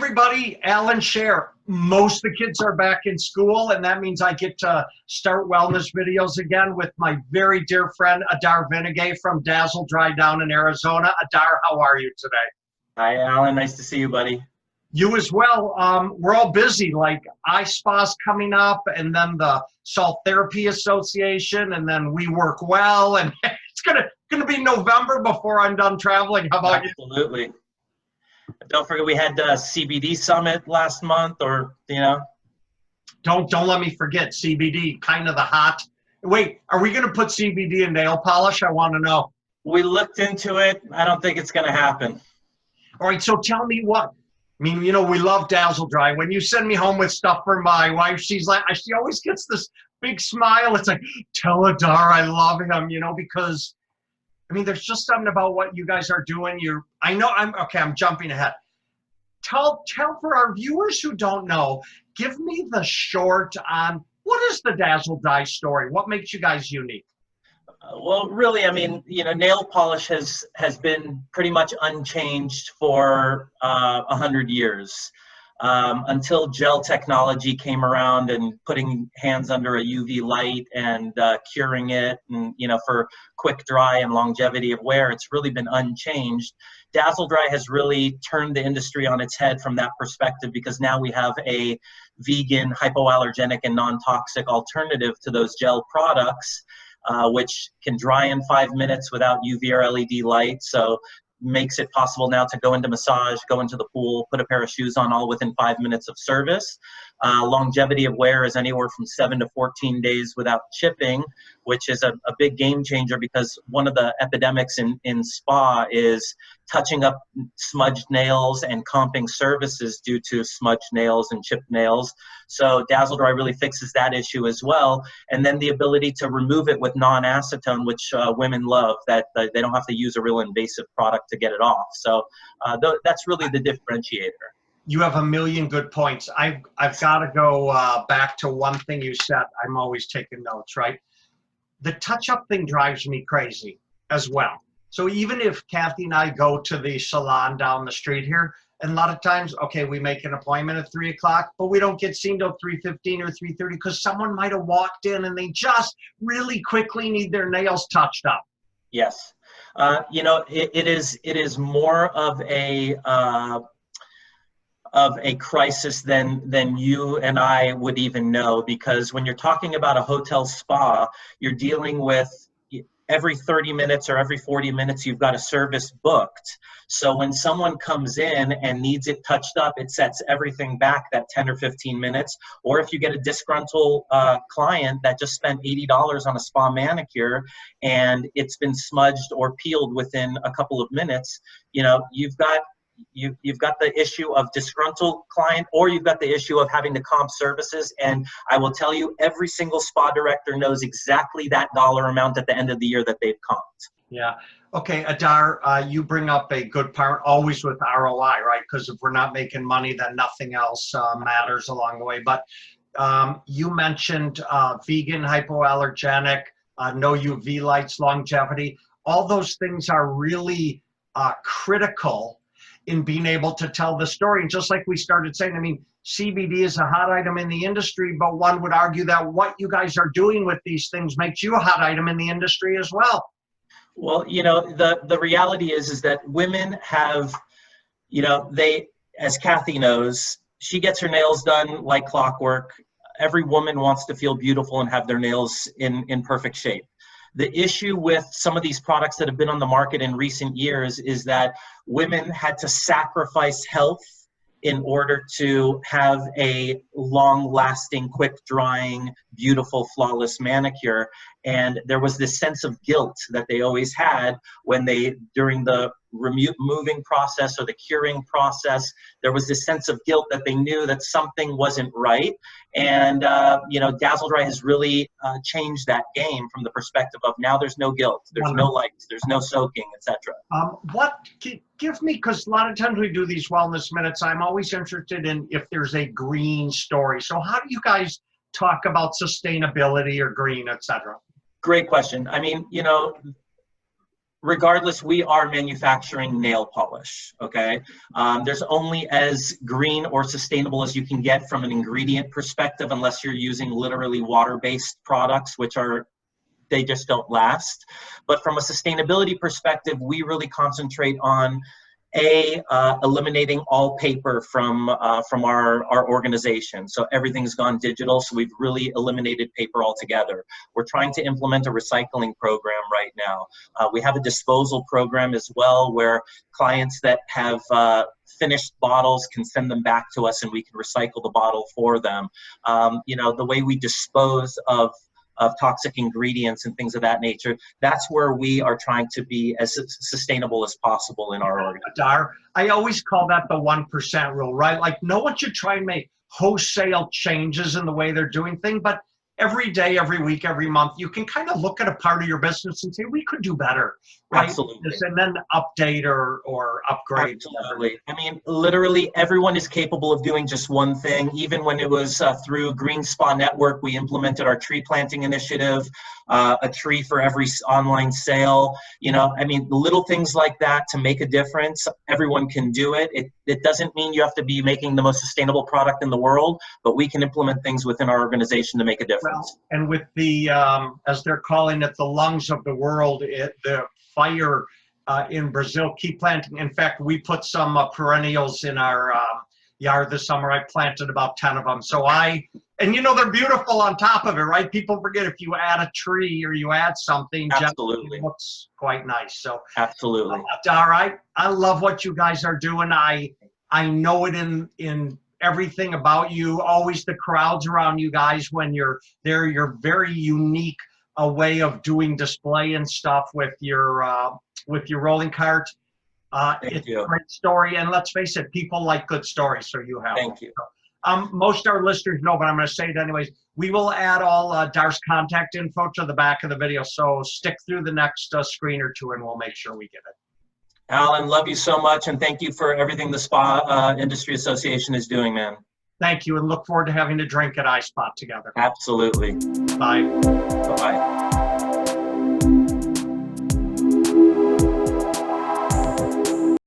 everybody, Allan Share. Most of the kids are back in school, and that means I get to start wellness videos again with my very dear friend Adar from Dazzle Dry down in Arizona. Adar, how are you today? Hi, Allan. Nice to see you, buddy. You as well. We're all busy, like iSpa's coming up, and then the Salt Therapy Association, and then We Work Well, and it's gonna be November before I'm done traveling. How about you? Absolutely. Don't forget we had the CBD summit last month, or Don't let me forget CBD, kind of the hot. Wait, are we gonna put CBD in nail polish? I want to know. We looked into it. I don't think it's gonna happen. All right, so tell me what. I mean, we love Dazzle Dry. When you send me home with stuff for my wife, she always gets this big smile. It's like, tell Adar I love him, because I mean, there's just something about what you guys are doing. I'm jumping ahead. Tell for our viewers who don't know, give me the short on what is the Dazzle Dry story? What makes you guys unique? Well, really, I mean, nail polish has been pretty much unchanged for 100 years until gel technology came around and putting hands under a UV light and curing it, and for quick dry and longevity of wear, it's really been unchanged. Dazzle Dry has really turned the industry on its head from that perspective, because now we have a vegan, hypoallergenic, and non-toxic alternative to those gel products. Which can dry in 5 minutes without UV or LED light. So makes it possible now to go into massage, go into the pool, put a pair of shoes on, all within 5 minutes of service. Longevity of wear is anywhere from 7 to 14 days without chipping, which is a big game changer, because one of the epidemics in spa is touching up smudged nails and comping services due to smudged nails and chipped nails. So Dazzle Dry really fixes that issue as well. And then the ability to remove it with non-acetone, which women love, that they don't have to use a real invasive product to get it off. So that's really the differentiator. You have a million good points. I've got to go back to one thing you said. I'm always taking notes, right? The touch-up thing drives me crazy as well. So even if Kathy and I go to the salon down the street here, and a lot of times, okay, we make an appointment at 3 o'clock, but we don't get seen till 3:15 or 3:30 because someone might have walked in and they just really quickly need their nails touched up. Yes. It is more of a crisis than you and I would even know, because when you're talking about a hotel spa, you're dealing with every 30 minutes or every 40 minutes, you've got a service booked. So when someone comes in and needs it touched up, it sets everything back that 10 or 15 minutes. Or if you get a disgruntled client that just spent $80 on a spa manicure and it's been smudged or peeled within a couple of minutes, you've got the issue of disgruntled client, or you've got the issue of having to comp services. And I will tell you, every single spa director knows exactly that dollar amount at the end of the year that they've comped. Yeah. Okay, Adar, you bring up a good part, always with ROI, right? Because if we're not making money, then nothing else matters along the way. But you mentioned vegan, hypoallergenic, no UV lights, longevity. All those things are really critical in being able to tell the story. And just like we started saying, I mean, CBD is a hot item in the industry, but one would argue that what you guys are doing with these things makes you a hot item in the industry as well. Well, the reality is that women have, they, as Kathy knows, she gets her nails done like clockwork. Every woman wants to feel beautiful and have their nails in perfect shape. The issue with some of these products that have been on the market in recent years is that women had to sacrifice health in order to have a long-lasting, quick-drying, beautiful, flawless manicure. And there was this sense of guilt that they always had when during the removing process or the curing process, there was this sense of guilt that they knew that something wasn't right. And, Dazzle Dry has really changed that game from the perspective of now there's no guilt, there's no lights, there's no soaking, etc. Give me, because a lot of times we do these wellness minutes, I'm always interested in if there's a green story. So how do you guys talk about sustainability or green, etc.? Great question. I mean, regardless, we are manufacturing nail polish, okay? There's only as green or sustainable as you can get from an ingredient perspective, unless you're using literally water-based products, which are, they just don't last. But from a sustainability perspective, we really concentrate on eliminating all paper from our organization. So everything's gone digital, so we've really eliminated paper altogether. We're trying to implement a recycling program right now. We have a disposal program as well, where clients that have finished bottles can send them back to us and we can recycle the bottle for them. You know, the way we dispose of toxic ingredients and things of that nature, that's where we are trying to be as sustainable as possible in our organization. Adar, I always call that the 1% rule, right? Like, no one should try and make wholesale changes in the way they're doing things, but every day, every week, every month, you can kind of look at a part of your business and say, we could do better, right? Absolutely. And then update or upgrade. Absolutely. I mean, literally everyone is capable of doing just one thing. Even when it was through Green Spa Network, we implemented our tree planting initiative, a tree for every online sale. You know, I mean, little things like that to make a difference. Everyone can do it. It doesn't mean you have to be making the most sustainable product in the world, but we can implement things within our organization to make a difference. Well, and with the, as they're calling it, the lungs of the world, the fire in Brazil, keep planting. In fact, we put some perennials in our yard this summer. I planted about 10 of them. So and you know, they're beautiful on top of it, right? People forget if you add a tree or you add something, absolutely, it looks quite nice. So absolutely. All right. I love what you guys are doing. I know it in everything about you, always the crowds around you guys when you're there. You're very unique, a way of doing display and stuff with your rolling cart. It's a great story, and let's face it, people like good stories, so you have. Thank you. Most of our listeners know, but I'm going to say it anyways. We will add all Dar's contact info to the back of the video, so stick through the next screen or two, and we'll make sure we get it. Allan, love you so much, and thank you for everything the Spa Industry Association is doing, man. Thank you, and look forward to having a drink at iSpot together. Absolutely. Bye. Bye-bye.